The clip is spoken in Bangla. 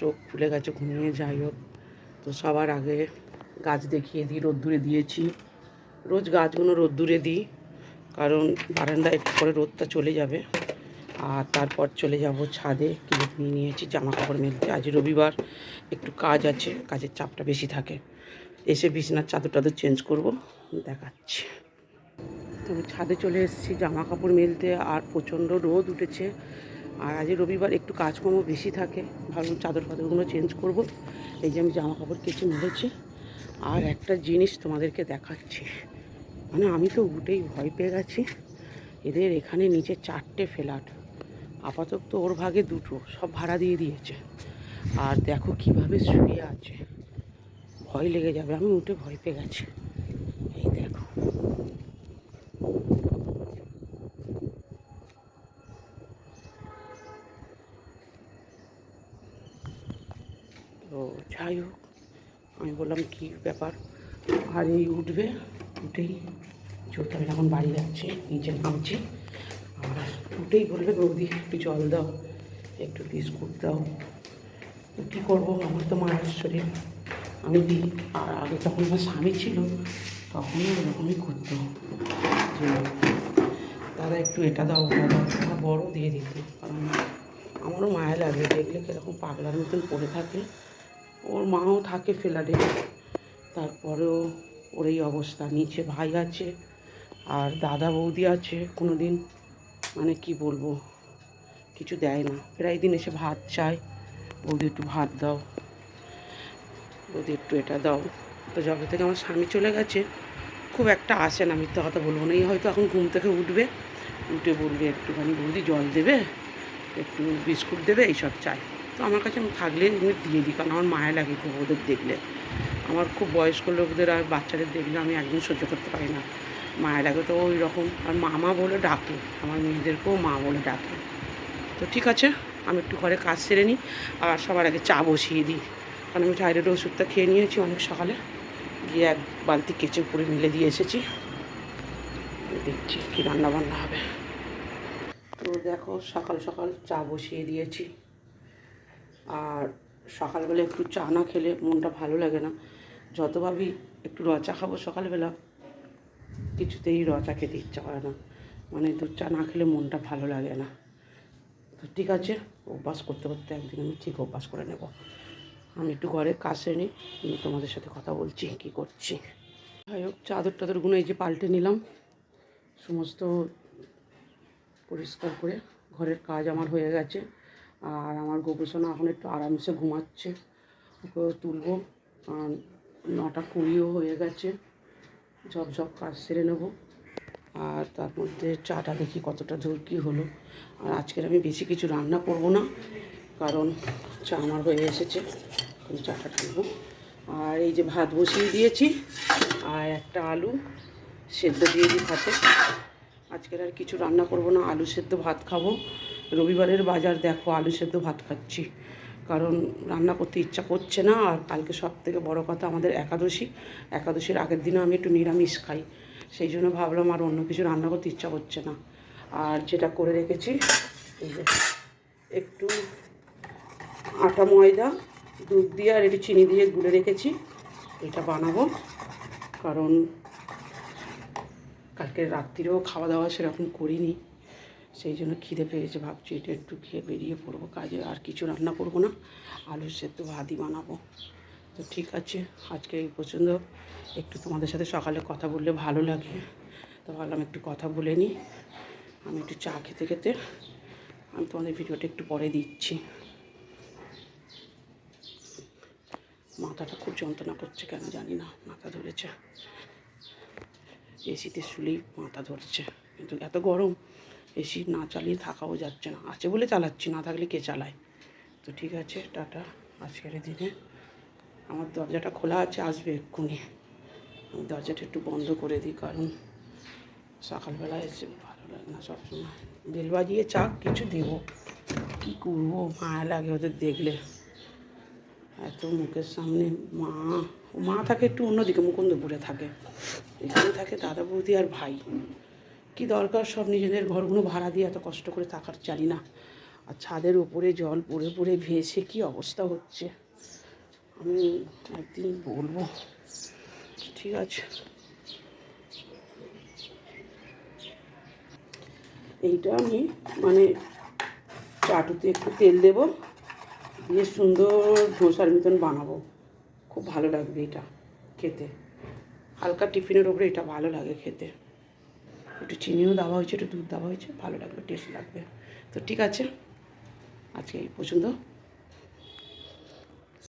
চোখ ফুলে গেছে ঘুমিয়ে। যাই হোক, তো সবার আগে গাছ দেখিয়ে দিই। রোদ্দুরে দিয়েছি, রোজ গাছগুলো রোদ্দুরে দিই, কারণ বারান্দায় একটু পরে রোদটা চলে যাবে। আর তারপর চলে যাব ছাদে। ক্লিপ নিয়ে নিয়েছি জামা কাপড় মেলতে। আজ রবিবার, একটু কাজ আছে, কাজের চাপটা বেশি থাকে। এসে বিছানার চাদর টাদর চেঞ্জ করব, দেখাচ্ছি। তো ছাদে চলে এসেছি জামা কাপড় মেলতে। আর প্রচণ্ড রোদ উঠেছে, আর আজ রবিবার একটু কাজকর্ম বেশি থাকে। ভাবলাম চাদর ফাদরগুলো চেঞ্জ করব। এই যে আমি জামা কাপড় কেচে মেলেছি। আর একটা জিনিস তোমাদেরকে দেখাচ্ছি, মানে আমি তো উঠেই ভয় পেয়ে গেছি। এদের এখানে নিচে 4টে ফ্ল্যাট, আপাতত তো ওর ভাগে 2টো, সব ভাড়া দিয়ে দিয়েছে। আর দেখো কিভাবে শুয়ে আছে, ভয় লেগে যাবে। আমি উঠে ভয় পেয়ে গেছি। এই দেখো, তো যাই হোক, আমি বললাম কী ব্যাপার। আর এই উঠবে, উঠেই যেহেতু আমি এখন বাড়ি যাচ্ছি, নিচে নামছি। আর উঠেই বলবে বৌদি একটু জল দাও, একটু বিস্কুট দাও। তো কী করবো, আমার তো মায়ের শরীর, আমি দিই। আর আগে যখন আমার স্বামী ছিল তখনও এরকমই করতো, যে দাদা একটু এটা দাও ওটা দাও। আমার বড় দিয়ে দিত, কারণ আমারও মায়া লাগে দেখলে কীরকম পাগলার মতন পড়ে থাকে। ওর মাও থাকে ফ্ল্যাটে, তারপরেও ওর এই অবস্থা। নিচে ভাই আছে আর দাদা বৌদি আছে। কোনো দিন মানে কি বলবো, কিছু দেয় না। প্রায় দিন এসে ভাত চায়, বৌদি একটু ভাত দাও, বৌদি একটু এটা দাও। তো যবে থেকে আমার স্বামী চলে গেছে খুব একটা আসে না, মিথ্যা কথা বলবো না। এই হয়তো এখন ঘুম থেকে উঠবে, উঠে বলবে একটুখানি বৌদি জল দেবে, একটু বিস্কুট দেবে, এইসব চাই। তো আমার কাছে আমি থাকলে এমনি দিয়ে দিই, কারণ আমার মায়া লাগে খুব ওদের দেখলে। আমার খুব বয়স্ক লোকদের আর বাচ্চাদের দেখলে আমি একদম সহ্য করতে পারি না, মায়া লাগে। তো ওই রকম, আর মামা বলে ডাকে, আমার মেয়েদেরকেও মা বলে ডাকে। তো ঠিক আছে, আমি একটু ঘরে কাজ সেরে নিই। আর সবার আগে চা বসিয়ে দিই, কারণ আমি থাইরয়েড ওষুধটা খেয়ে নিয়েছি অনেক সকালে, গিয়ে এক বালতি কেচে উপরে মিলে দিয়ে এসেছি। দেখছি কী রান্নাবান্না হবে। তো দেখো, সকাল সকাল চা বসিয়ে দিয়েছি। আর সকালবেলা একটু চা না খেলে মনটা ভালো লাগে না। যত ভাবি একটু চা খাবো সকালবেলা, কিছুতেই চা খেতে ইচ্ছা করে না। মানে দুধ চা না খেলে মনটা ভালো লাগে না। তো ঠিক আছে, অভ্যাস করতে করতে একদিন আমি ঠিক অভ্যাস করে নেব। আমি একটু ঘরে কাজ সেরে নিই, তোমাদের সাথে কথা বলছি কী করছি। যাই হোক, চাদর টাদরগুলো এই যে পাল্টে নিলাম, সমস্ত পরিষ্কার করে। ঘরের কাজ আমার হয়ে গেছে। আর আমার গোপুসোনা এখন একটু আরামসে ঘুমাচ্ছে, ওকেও তুলবো। 9:20 হয়ে গেছে, ঝপ কাজ সেরে নেবো। আর তার মধ্যে চাটা দেখি কতটা দূর কী হলো। আর আজকের আমি বেশি কিছু রান্না করব না, কারণ চা আমার হয়ে এসেছে, চাটা ঢালবো। আর এই যে ভাত বসিয়ে দিয়েছি, আর একটা আলু সেদ্ধ দিয়ে দিই ভাতে। আজকের আর কিছু রান্না করব না, আলু সেদ্ধ ভাত খাবো। রবিবারের বাজার দেখো, আলু সেদ্ধ ভাত খাচ্ছি, কারণ রান্না করতে ইচ্ছা করছে না। আর কালকে সবথেকে বড় কথা, আমাদের একাদশী। একাদশীর আগের দিনে আমি একটু নিরামিষ খাই, সেই জন্য ভাবলাম আর অন্য কিছু রান্না করতে ইচ্ছা করছে না। আর যেটা করে রেখেছি, এই যে একটু আটা ময়দা দুধ দিয়ে আর একটু চিনি দিয়ে গুলে রেখেছি, এটা বানাবো। কারণ কালকে রাত্রিরেও খাওয়া দাওয়া সেরকম করিনি, সেই জন্য খিদে পেয়েছে, ভাবছি এটা একটু খেয়ে বেরিয়ে পড়বো কাজে। আর কিছু রান্না করবো না, আলু সেদ্ধ ভাতই বানাবো। তো ঠিক আছে, আজকে এই পর্যন্ত। একটু তোমাদের সাথে সকালে কথা বললে ভালো লাগে, তো ভাবলাম একটু কথা বলে নিই। আমি একটু চা খেতে খেতে আমি তোমাদের ভিডিওটা একটু পরে দিচ্ছি। মাথাটা খুব যন্ত্রণা করছে, কেন জানি না, মাথা ধরেছে। এসিতে শুলেই মাথা ধরছে, কিন্তু এত গরম, এসি না চালিয়ে থাকাও যাচ্ছে না। আছে বলে চালাচ্ছি, না থাকলে কে চালায়। তো ঠিক আছে, টাটা। আজকের দিনে আমার দরজাটা খোলা আছে, আসবে এক্ষুনি। আমি দরজাটা একটু বন্ধ করে দিই, কারণ সকালবেলা এসে ভালো লাগে না সবসময়। বেল বাজিয়ে চা কিছু দেবো, কী করবো, মায়া লাগে ওদের দেখলে। এত মুখের সামনে মা থাকে একটু অন্যদিকে, মুকুন্দপুরে থাকে, এখানে থাকে দাদা বৌদি আর ভাই। কি দরকার সব নিজেদের ঘরগুলো ভাড়া দিয়ে এত কষ্ট করে থাকার, জানি না। আর ছাদের উপরে জল পড়ে পড়ে ভেসে কি অবস্থা হচ্ছে আমি একদিন বলবো। ঠিক আছে, এইটা আমি মানে চাটুতে একটু তেল দেবো, দিয়ে সুন্দর ধোসার মতন বানাবো, খুব ভালো লাগবে এটা খেতে। হালকা টিফিনের ওপরে এটা ভালো লাগে খেতে। একটু চিনিও দেওয়া হয়েছে, একটু দুধ দেওয়া হয়েছে, ভালো লাগবে, টেস্ট লাগবে। তো ঠিক আছে, আজকে এই পর্যন্ত।